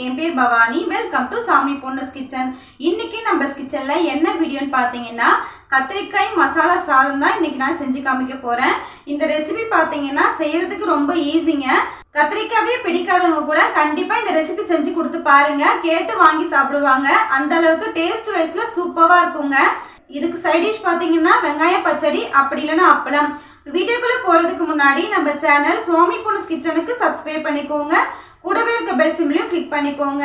என் பேர் Bhavani. Welcome to சாமி பொண்ணுஸ் kitchen. இன்னைக்கு நம்ம கிச்சன்ல என்ன வீடியோன்னு பார்த்தீங்கன்னா கத்திரிக்காய் மசாலா சாதம் தான் இன்னைக்கு நான் செஞ்சு காமிக்க போறேன். இந்த ரெசிபி பார்த்தீங்கன்னா செய்யறதுக்கு ரொம்ப ஈஸிங்க. கத்திரிக்காயே பிடிக்காதவங்க கூட கண்டிப்பா இந்த ரெசிபி செஞ்சு கொடுத்து பாருங்க, கேட்டு வாங்கி சாப்பிடுவாங்க. அந்த அளவுக்கு டேஸ்ட் வைஸ்ல சூப்பரா இருக்குங்க. இதுக்கு சைட் டிஷ் பார்த்தீங்கன்னா வெங்காய பச்சடி, அப்படி இல்லைன்னா அப்பளம். வீடியோக்குள்ள போறதுக்கு முன்னாடி நம்ம சேனல் சுவாமி பொண்ணுஸ் கிச்சனுக்கு சப்ஸ்கிரைப் பண்ணிக்கோங்க, கூடவே இருக்க பெல் சிம்பிளையும் கிளிக் பண்ணிக்கோங்க.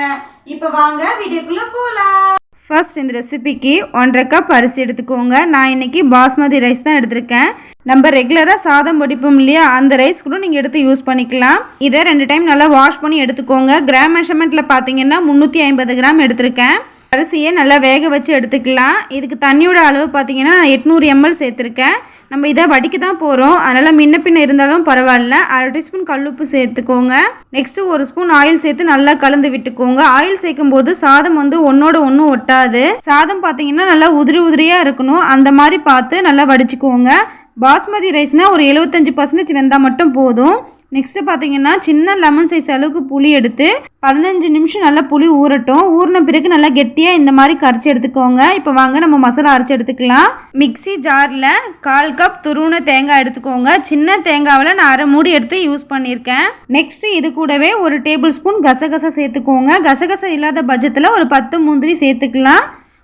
இப்போ வாங்க வீடியோக்குள்ள போகலாம். ஃபர்ஸ்ட் இந்த ரெசிபிக்கு 1.5 கப் அரிசி எடுத்துக்கோங்க. நான் இன்னைக்கு பாஸ்மதி ரைஸ் தான் எடுத்திருக்கேன். நம்ம ரெகுலராக சாதம் வடிப்போம் இல்லையா, அந்த ரைஸ் கூட நீங்கள் எடுத்து யூஸ் பண்ணிக்கலாம். இதை 2 டைம் நல்லா வாஷ் பண்ணி எடுத்துக்கோங்க. கிராம் மெஷர்மெண்ட்டில் பார்த்தீங்கன்னா 350 கிராம் எடுத்திருக்கேன். அரிசியை நல்லா வேக வச்சு எடுத்துக்கலாம். இதுக்கு தண்ணியோட அளவு பார்த்தீங்கன்னா 800 ml சேர்த்துருக்கேன். நம்ம இதை வடிக்க தான் போகிறோம், அதனால் முன்ன பின்ன இருந்தாலும் பரவாயில்ல. 1/2 டீஸ்பூன் கல்லுப்பு சேர்த்துக்கோங்க. நெக்ஸ்ட்டு 1 ஸ்பூன் ஆயில் சேர்த்து நல்லா கலந்து விட்டுக்கோங்க. ஆயில் சேர்க்கும் போது சாதம் ஒன்றோட ஒன்று ஒட்டாது. சாதம் பார்த்தீங்கன்னா நல்லா உதிரி உதிரியாக இருக்கணும், அந்த மாதிரி பார்த்து நல்லா வடிச்சுக்கோங்க. பாஸ்மதி ரைஸ்னால் ஒரு 75% வெந்தால் மட்டும் போதும். நெக்ஸ்ட்டு பார்த்தீங்கன்னா சின்ன லெமன் சைஸ் அளவுக்கு புளி எடுத்து 15 நிமிஷம் நல்லா புளி ஊறட்டும். ஊறின பிறகு நல்லா கெட்டியாக இந்த மாதிரி கரைச்சி எடுத்துக்கோங்க. இப்போ வாங்க நம்ம மசாலா அரைச்சி எடுத்துக்கலாம். மிக்சி ஜாரில் 1/4 கப் துருவின தேங்காய் எடுத்துக்கோங்க. சின்ன தேங்காவில் நான் 1/2 மூடி எடுத்து யூஸ் பண்ணியிருக்கேன். நெக்ஸ்ட்டு இது கூடவே 1 டேபிள் ஸ்பூன் கசகசை சேர்த்துக்கோங்க. கசகசை இல்லாத பட்சத்தில் ஒரு 10 முந்திரி சேர்த்துக்கலாம்.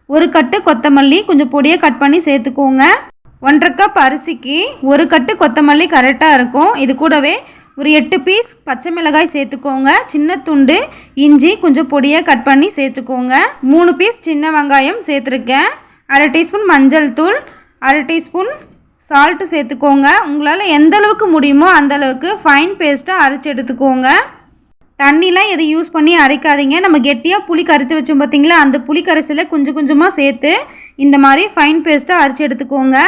1 கட்டு கொத்தமல்லி கொஞ்சம் பொடியாக கட் பண்ணி சேர்த்துக்கோங்க. 1.5 கப் அரிசிக்கு 1 கட்டு கொத்தமல்லி கரெக்டாக இருக்கும். இது கூடவே ஒரு 8 பீஸ் பச்சை மிளகாய் சேர்த்துக்கோங்க. சின்ன துண்டு இஞ்சி கொஞ்சம் பொடியாக கட் பண்ணி சேர்த்துக்கோங்க. 3 பீஸ் சின்ன வெங்காயம் சேர்த்துருக்கேன். 1/2 டீஸ்பூன் மஞ்சள் தூள், 1/2 டீஸ்பூன் சால்ட்டு சேர்த்துக்கோங்க. உங்களால் எந்த அளவுக்கு முடியுமோ அந்த அளவுக்கு ஃபைன் பேஸ்ட்டாக அரைச்சி எடுத்துக்கோங்க. தண்ணிலாம் எதை யூஸ் பண்ணி அரைக்காதீங்க. நம்ம கெட்டியாக புளி கரைச்சி வச்சோம் பார்த்தீங்களா, அந்த புளி கரைசலை கொஞ்சம் கொஞ்சமாக சேர்த்து இந்த மாதிரி ஃபைன் பேஸ்ட்டாக அரைச்சி எடுத்துக்கோங்க.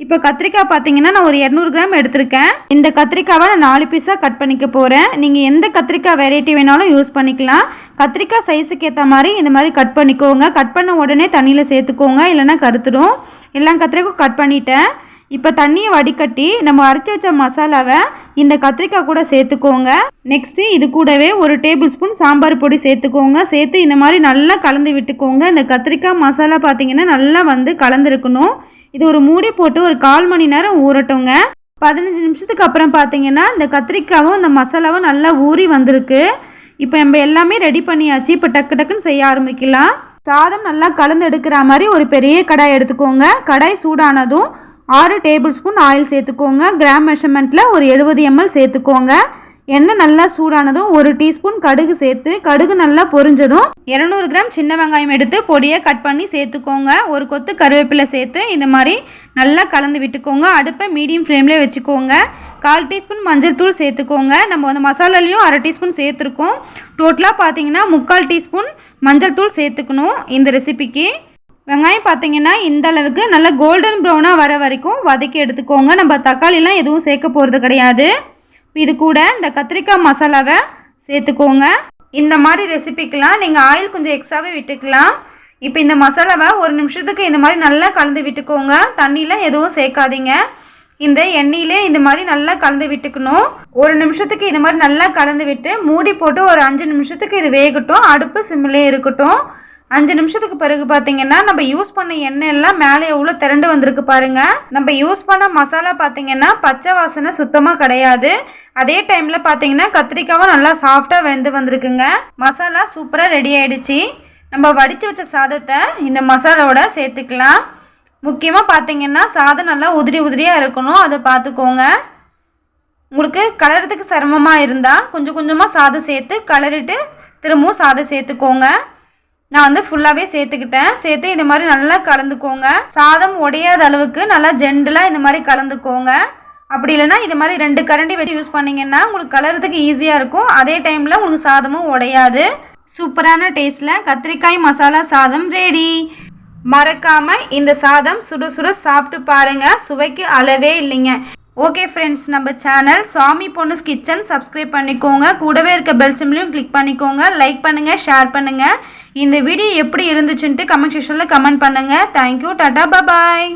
இப்போ கத்திரிக்காய் பார்த்தீங்கன்னா நான் ஒரு 200 கிராம் எடுத்திருக்கேன். இந்த கத்திரிக்காவை நான் 4 பீஸாக கட் பண்ணிக்க போகிறேன். நீங்கள் எந்த கத்திரிக்காய் வெரைட்டி வேணாலும் யூஸ் பண்ணிக்கலாம். கத்திரிக்காய் சைஸுக்கு ஏற்ற மாதிரி இந்த மாதிரி கட் பண்ணிக்கோங்க. கட் பண்ண உடனே தண்ணியில் சேர்த்துக்கோங்க, இல்லைன்னா கருத்துடும். எல்லாம் கத்திரிக்காய் கட் பண்ணிட்டேன். இப்போ தண்ணியை வடிகட்டி நம்ம அரைச்சி வச்ச மசாலாவை இந்த கத்திரிக்காய் கூட சேர்த்துக்கோங்க. நெக்ஸ்ட்டு இது கூடவே 1 டேபிள் ஸ்பூன் சாம்பார் பொடி சேர்த்துக்கோங்க. சேர்த்து இந்த மாதிரி நல்லா கலந்து விட்டுக்கோங்க. இந்த கத்திரிக்காய் மசாலா பார்த்தீங்கன்னா நல்லா கலந்துருக்கணும். இது ஒரு மூடி போட்டு ஒரு 1/4 மணி நேரம் ஊறட்டுங்க. 15 நிமிஷத்துக்கு அப்புறம் பார்த்தீங்கன்னா இந்த கத்திரிக்காவும் இந்த மசாலாவும் நல்லா ஊறி வந்திருக்கு. இப்போ நம்ம எல்லாமே ரெடி பண்ணியாச்சு. இப்போ டக்குன்னு செய்ய ஆரம்பிக்கலாம். சாதம் நல்லா கலந்து எடுக்கிற மாதிரி ஒரு பெரிய கடாய் எடுத்துக்கோங்க. கடாய் சூடானதும் 6 டேபிள் ஸ்பூன் ஆயில் சேர்த்துக்கோங்க. கிராம் மெஷர்மெண்ட்டில் ஒரு 70 ml சேர்த்துக்கோங்க. எண்ணெய் நல்லா சூடானதும் 1 டீஸ்பூன் கடுகு சேர்த்து கடுகு நல்லா பொரிஞ்சதும் 200 கிராம் சின்ன வெங்காயம் எடுத்து பொடியாக கட் பண்ணி சேர்த்துக்கோங்க. 1 கொத்து கருவேப்பிலை சேர்த்து இந்த மாதிரி நல்லா கலந்து விட்டுக்கோங்க. அடுப்பை மீடியம் ஃப்ளேம்லேயே வச்சுக்கோங்க. 1/4 டீஸ்பூன் மஞ்சள் தூள் சேர்த்துக்கோங்க. நம்ம மசாலாலையும் 1/2 டீஸ்பூன் சேர்த்துருக்கோம். டோட்டலாக பார்த்தீங்கன்னா 3/4 டீஸ்பூன் மஞ்சள் தூள் சேர்த்துக்கணும் இந்த ரெசிபிக்கு. வெங்காயம் பார்த்தீங்கன்னா இந்த அளவுக்கு நல்லா கோல்டன் ப்ரௌனாக வர வரைக்கும் வதக்கி எடுத்துக்கோங்க. நம்ம தக்காளிலாம் எதுவும் சேர்க்க போகிறது கிடையாது. இது கூட இந்த கத்திரிக்காய் மசாலாவை சேர்த்துக்கோங்க. இந்த மாதிரி ரெசிபிக்கெலாம் நீங்கள் ஆயில் கொஞ்சம் எக்ஸ்ட்ராவே விட்டுக்கலாம். இப்போ இந்த மசாலாவை 1 நிமிஷத்துக்கு இந்த மாதிரி நல்லா கலந்து விட்டுக்கோங்க. தண்ணியில் எதுவும் சேர்க்காதீங்க. இந்த எண்ணெயிலே இந்த மாதிரி நல்லா கலந்து விட்டுக்கணும். 1 நிமிஷத்துக்கு இந்த மாதிரி நல்லா கலந்து விட்டு மூடி போட்டு ஒரு 5 நிமிஷத்துக்கு இது வேகட்டும். அடுப்பு சிம்மிலே இருக்கட்டும். 5 நிமிஷத்துக்கு பிறகு பார்த்தீங்கன்னா நம்ம யூஸ் பண்ண எண்ணெய் எல்லாம் மேலே எவ்வளோ திரண்டு வந்திருக்கு பாருங்கள். நம்ம யூஸ் பண்ண மசாலா பார்த்தீங்கன்னா பச்சை வாசனை சுத்தமாக கிடையாது. அதே டைமில் பார்த்தீங்கன்னா கத்திரிக்காவும் நல்லா சாஃப்டாக வெந்து வந்திருக்குங்க. மசாலா சூப்பராக ரெடி ஆகிடுச்சு. நம்ம வடித்து வச்ச சாதத்தை இந்த மசாலாவோட சேர்த்துக்கலாம். முக்கியமாக பார்த்தீங்கன்னா சாதம் நல்லா உதிரியாக இருக்கணும், அதை பார்த்துக்கோங்க. உங்களுக்கு கலரத்துக்கு சிரமமாக இருந்தால் கொஞ்சம் கொஞ்சமாக சாதம் சேர்த்து கலரிட்டு திரும்பவும் சாதம் சேர்த்துக்கோங்க. நான் ஃபுல்லாகவே சேர்த்துக்கிட்டேன். சேர்த்து இந்த மாதிரி நல்லா கலந்துக்கோங்க. சாதம் உடையாத அளவுக்கு நல்லா ஜென்டலாக இந்த மாதிரி கலந்துக்கோங்க. அப்படி இல்லைனா இது மாதிரி 2 கரண்டி வச்சு யூஸ் பண்ணிங்கன்னா உங்களுக்கு கலரத்துக்கு ஈஸியாக இருக்கும். அதே டைமில் உங்களுக்கு சாதமும் உடையாது. சூப்பரான டேஸ்ட்டில் கத்திரிக்காய் மசாலா சாதம் ரெடி. மறக்காமல் இந்த சாதம் சுட சுட சாப்பிட்டு பாருங்கள், சுவைக்கு அளவே இல்லைங்க. ஓகே ஃப்ரெண்ட்ஸ், நம்ம சேனல் சுவாமி பொண்ணுஸ் கிச்சன் சப்ஸ்கிரைப் பண்ணிக்கோங்க. கூடவே இருக்க பெல் சிம்பிளையும் கிளிக் பண்ணிக்கோங்க. லைக் பண்ணுங்கள், ஷேர் பண்ணுங்கள். இந்த வீடியோ எப்படி இருந்துச்சுன்ட்டு கமெண்ட் செக்ஷனில் கமெண்ட் பண்ணுங்கள். தேங்க்யூ, டாடா, பாய்.